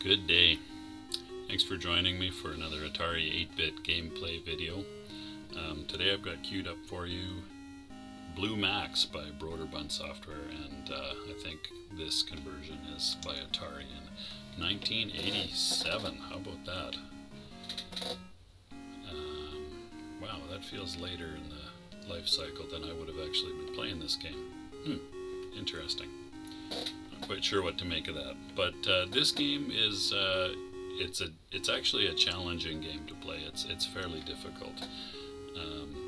Good day. Thanks for joining me for another Atari 8-bit gameplay video. Today I've got queued up for you Blue Max by Broderbund software, and I think this conversion is by Atari in 1987. How about that? Wow, that feels later in the life cycle than I would have actually been playing this game. Interesting. Not quite sure what to make of that, but this game is it's actually a challenging game to play. It's fairly difficult.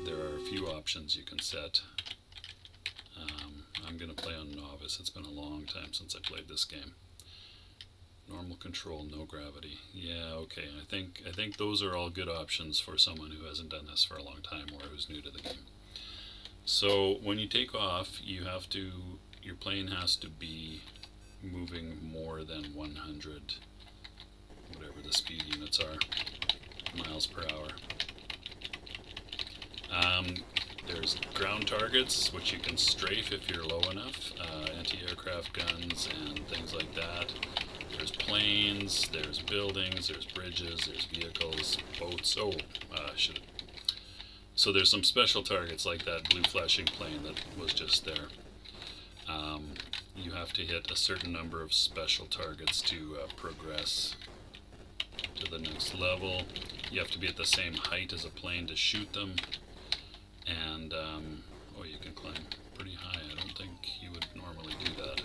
There are a few options you can set. I'm going to play on novice. It's been a long time since I played this game. Normal control, no gravity. Yeah, okay. I think those are all good options for someone who hasn't done this for a long time or who's new to the game. So when you take off, your plane has to be moving more than 100, whatever the speed units are, miles per hour. There's ground targets, which you can strafe if you're low enough, anti-aircraft guns and things like that. There's planes, there's buildings, there's bridges, there's vehicles, boats. So there's some special targets like that blue flashing plane that was just there. You have to hit a certain number of special targets to progress to the next level. You have to be at the same height as a plane to shoot them. And, you can climb pretty high. I don't think you would normally do that.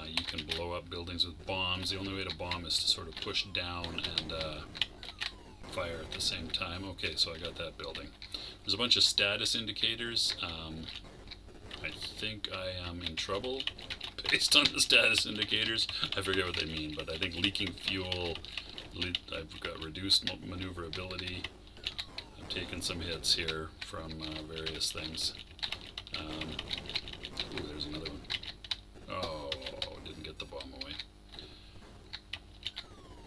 You can blow up buildings with bombs. The only way to bomb is to sort of push down and fire at the same time. Okay, so I got that building. There's a bunch of status indicators. I think I am in trouble based on the status indicators. I forget what they mean, but I think leaking fuel, I've got reduced maneuverability. I've taken some hits here from various things. There's another one. Oh, didn't get the bomb away.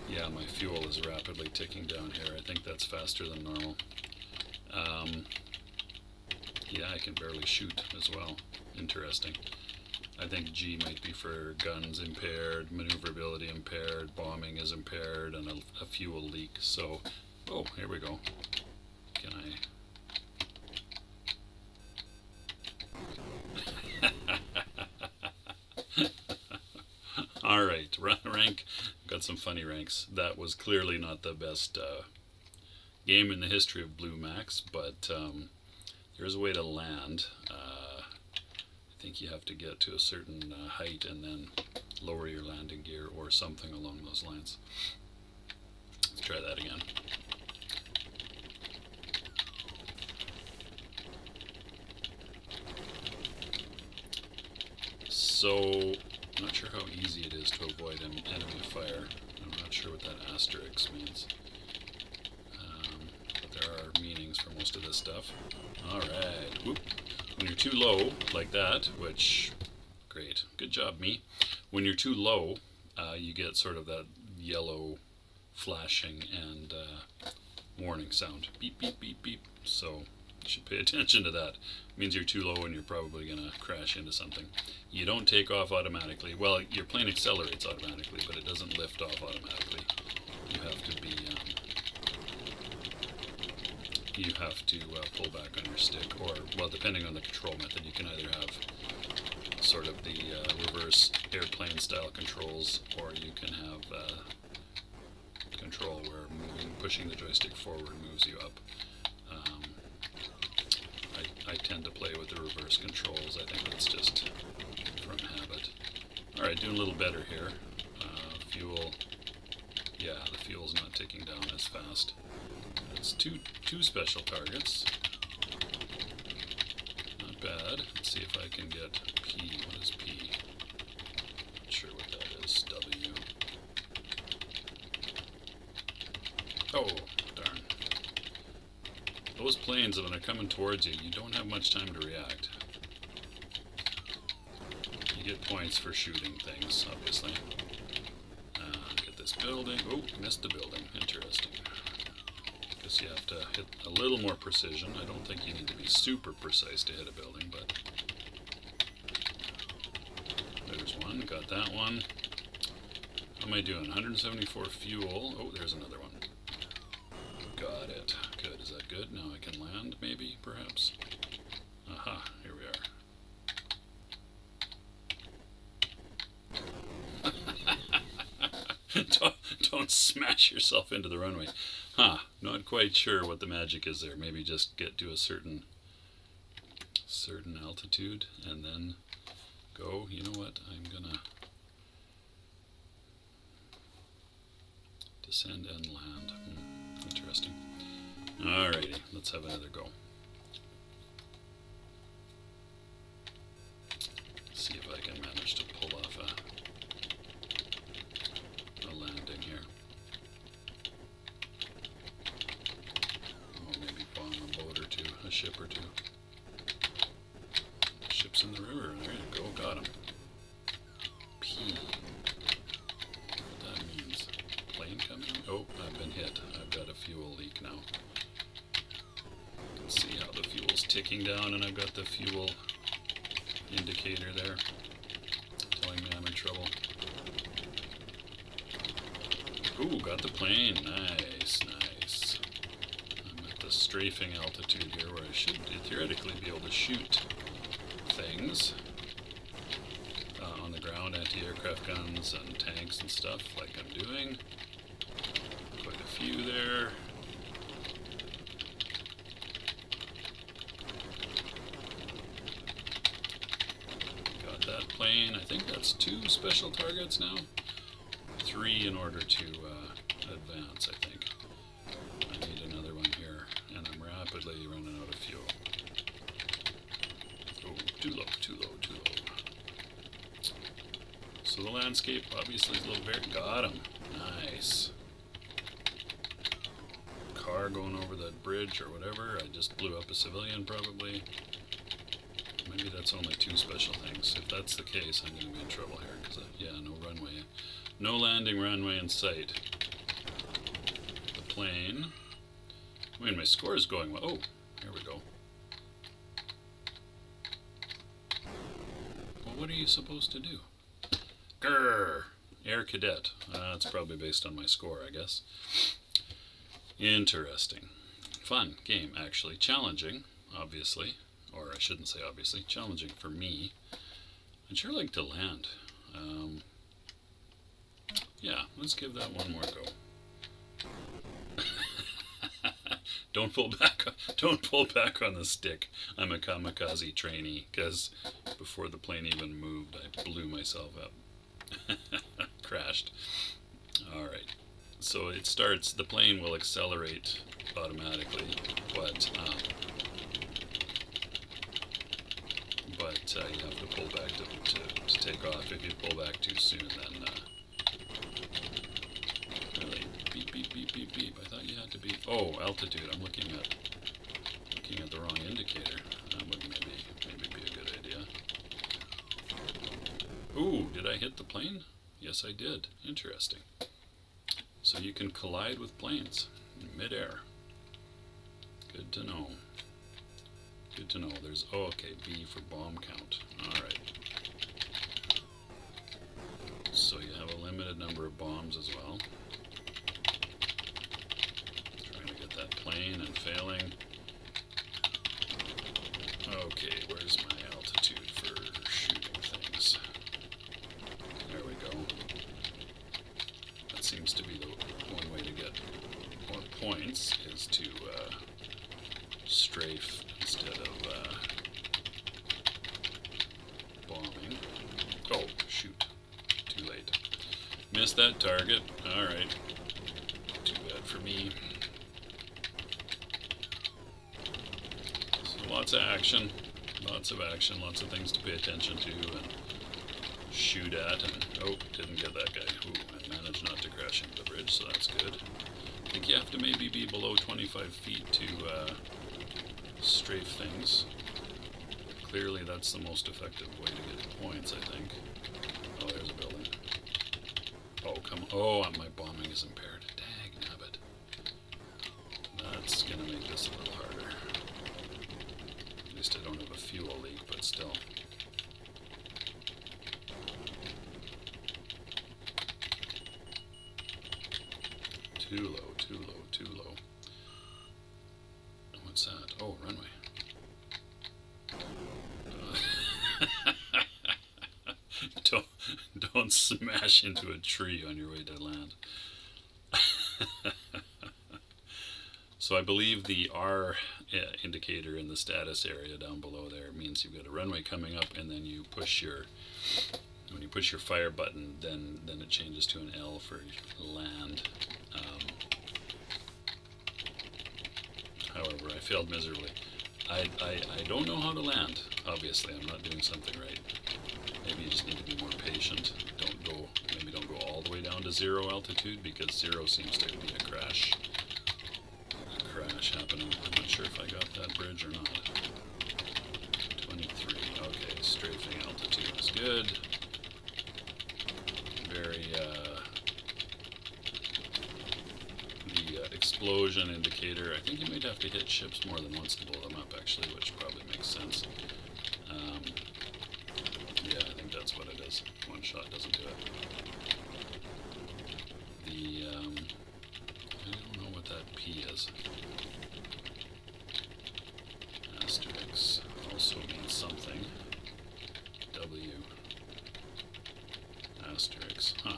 Yeah, my fuel is rapidly ticking down here. I think that's faster than normal. Yeah, I can barely shoot as well. Interesting. I think G might be for guns impaired, maneuverability impaired, bombing is impaired, and a fuel leak. So, here we go. Can I... Alright, rank. Got some funny ranks. That was clearly not the best game in the history of Blue Max, but there's a way to land. I think you have to get to a certain height and then lower your landing gear or something along those lines. Let's try that again. So, I'm not sure how easy it is to avoid enemy fire. I'm not sure what that asterisk means. But there are meanings for most of this stuff. Alright, whoop. When you're too low, like that, which, great, good job me. When you're too low, you get sort of that yellow flashing and warning sound. Beep, beep, beep, beep. So you should pay attention to that. It means you're too low and you're probably going to crash into something. You don't take off automatically. Well, your plane accelerates automatically, but it doesn't lift off automatically. You have to be... you have to pull back on your stick, or, well, depending on the control method, you can either have sort of the reverse airplane style controls, or you can have control where pushing the joystick forward moves you up. I tend to play with the reverse controls. I think that's just from habit. Alright, doing a little better here. Fuel, yeah, the fuel's not ticking down as fast. It's two special targets. Not bad. Let's see if I can get P. What is P? Not sure what that is. W. Oh, darn. Those planes, when they're coming towards you, you don't have much time to react. You get points for shooting things, obviously. Get this building. Oh, missed the building. Interesting. You have to hit a little more precision. I don't think you need to be super precise to hit a building, but there's one, got that one. How am I doing? 174 fuel. Oh, there's another one. Got it. Good. Is that good? Now I can land, maybe, perhaps? Aha, here we are. don't smash yourself into the runway. Huh, not quite sure what the magic is there. Maybe just get to a certain altitude and then go. You know what? I'm gonna descend and land. Interesting. Alrighty, let's have another go. See if I can manage to pull off a landing here. Oh, maybe bomb a boat or two, a ship or two. Ship's in the river. There you go. Got him. P. What that means? Plane coming? Oh, I've been hit. I've got a fuel leak now. You can see how the fuel's ticking down, and I've got the fuel indicator there telling me I'm in trouble. Ooh, got the plane. Nice, nice. I'm at the strafing altitude here where I should theoretically be able to shoot things on the ground, anti-aircraft guns and tanks and stuff like I'm doing. Quite a few there. Got that plane. I think that's 2 special targets now. 3 in order to advance, I think. I need another one here, and I'm rapidly running out of fuel. Oh, too low, too low, too low. So the landscape obviously is a little very... Got him. Nice. Car going over that bridge or whatever. I just blew up a civilian probably. Maybe that's only 2 special things. If that's the case, I'm going to be in trouble here. Because, yeah, no runway. No landing runway in sight. The plane. I mean, my score is going well. Oh, here we go. Well, what are you supposed to do? Grrr! Air Cadet. That's probably based on my score, I guess. Interesting. Fun game, actually. Challenging, obviously. Or I shouldn't say obviously. Challenging for me. I'd sure like to land. Yeah, let's give that one more go. Don't pull back on the stick. I'm a kamikaze trainee, because before the plane even moved, I blew myself up. Crashed. Alright. So it starts, the plane will accelerate automatically, but you have to pull back to take off. If you pull back too soon, then really beep beep beep beep beep. I thought you had to be. Oh, altitude. I'm looking at the wrong indicator. That would maybe be a good idea. Ooh, did I hit the plane? Yes, I did. Interesting. So you can collide with planes in midair. Good to know. Good to know. There's, oh, okay, B for bomb count. Alright. So you have a limited number of bombs as well. Trying to get that plane and failing. Okay, where's my altitude for shooting things? There we go. That seems to be the one way to get more points, is to strafe instead of bombing. Oh, shoot. Too late. Missed that target. Alright. Too bad for me. So lots of action. Lots of things to pay attention to and shoot at. And oh, didn't get that guy. Ooh, I managed not to crash into the bridge, so that's good. I think you have to maybe be below 25 feet to strafe things. Clearly that's the most effective way to get points, I think. Oh, there's a building. Oh, come on. Oh, my bombing is impaired. Dag nabbit. That's gonna make this a little harder. At least I don't have a fuel leak, but still. Too low, too low, too low. What's that? Oh, runway. Don't smash into a tree on your way to land. So I believe the R indicator in the status area down below there means you've got a runway coming up, and then you push your, when you push your fire button, then it changes to an L for land. However, I failed miserably. I don't know how to land. Obviously, I'm not doing something right. Maybe you just need to be more patient. Maybe don't go all the way down to 0 altitude, because 0 seems to be a crash happening. I'm not sure if I got that bridge or not. 23. Okay, strafing altitude is good. Very the explosion indicator. I think you might have to hit ships more than once to blow them up, actually, which probably makes sense. Yeah, I think that's what it is. One shot doesn't do it. I don't know what that P is. Asterisk also means something. W. Asterisk. Huh.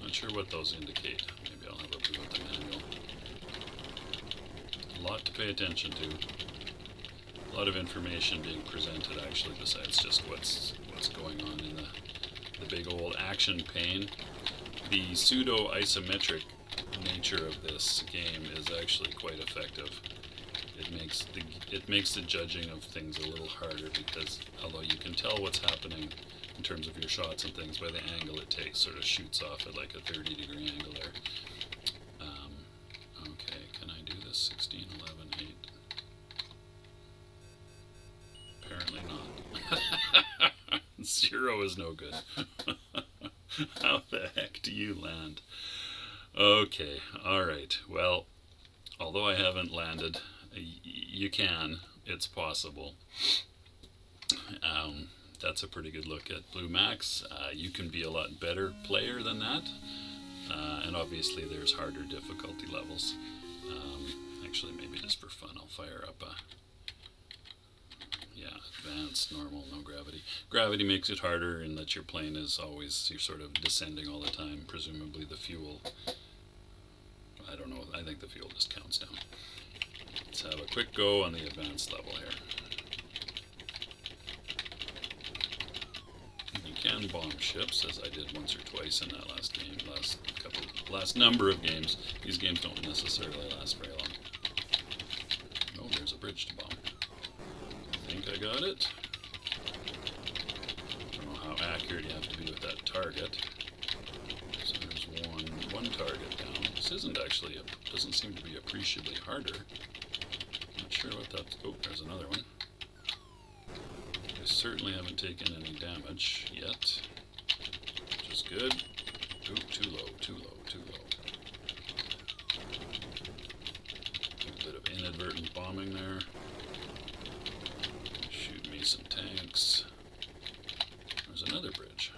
Not sure what those indicate. Maybe I'll have a view of the manual. A lot to pay attention to. A lot of information being presented, actually, besides just what's going on in the big old action pane. The pseudo-isometric nature of this game is actually quite effective. It makes the judging of things a little harder, because although you can tell what's happening in terms of your shots and things by the angle it takes, sort of shoots off at like a 30-degree angle there. Okay, can I do this? 16, 11, 8. Apparently not. 0 is no good. How the heck do you land? Okay, alright. Well, although I haven't landed, you can. It's possible. That's a pretty good look at Blue Max. You can be a lot better player than that. And obviously there's harder difficulty levels. Actually, maybe just for fun, I'll fire up a... Yeah, advanced, normal, no gravity. Gravity makes it harder in that your plane is always, you're sort of descending all the time. Presumably the fuel, I don't know, I think the fuel just counts down. Let's have a quick go on the advanced level here. You can bomb ships, as I did once or twice in that last game, last number of games. These games don't necessarily last very long. Oh, there's a bridge to bomb. I think I got it. I don't know how accurate you have to be with that target. So there's one target down. This isn't actually, doesn't seem to be appreciably harder. Not sure what that's, oh, there's another one. I certainly haven't taken any damage yet, which is good. Oop, too low, too low, too low. A bit of inadvertent bombing there. Shoot me some tanks. There's another bridge.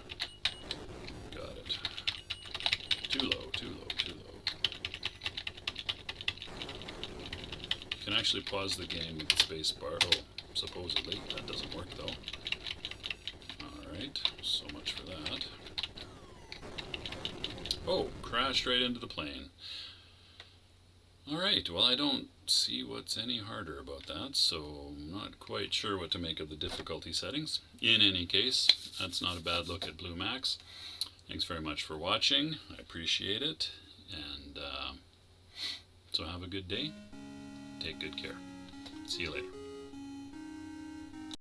Got it. Too low, too low, too low. You can actually pause the game with the space bar. Oh, supposedly. That doesn't work though. Alright, so much for that. Oh, crashed right into the plane. Alright, well, I don't see what's any harder about that, so I'm not quite sure what to make of the difficulty settings. In any case, that's not a bad look at Blue Max. Thanks very much for watching. I appreciate it. And so have a good day. Take good care. See you later.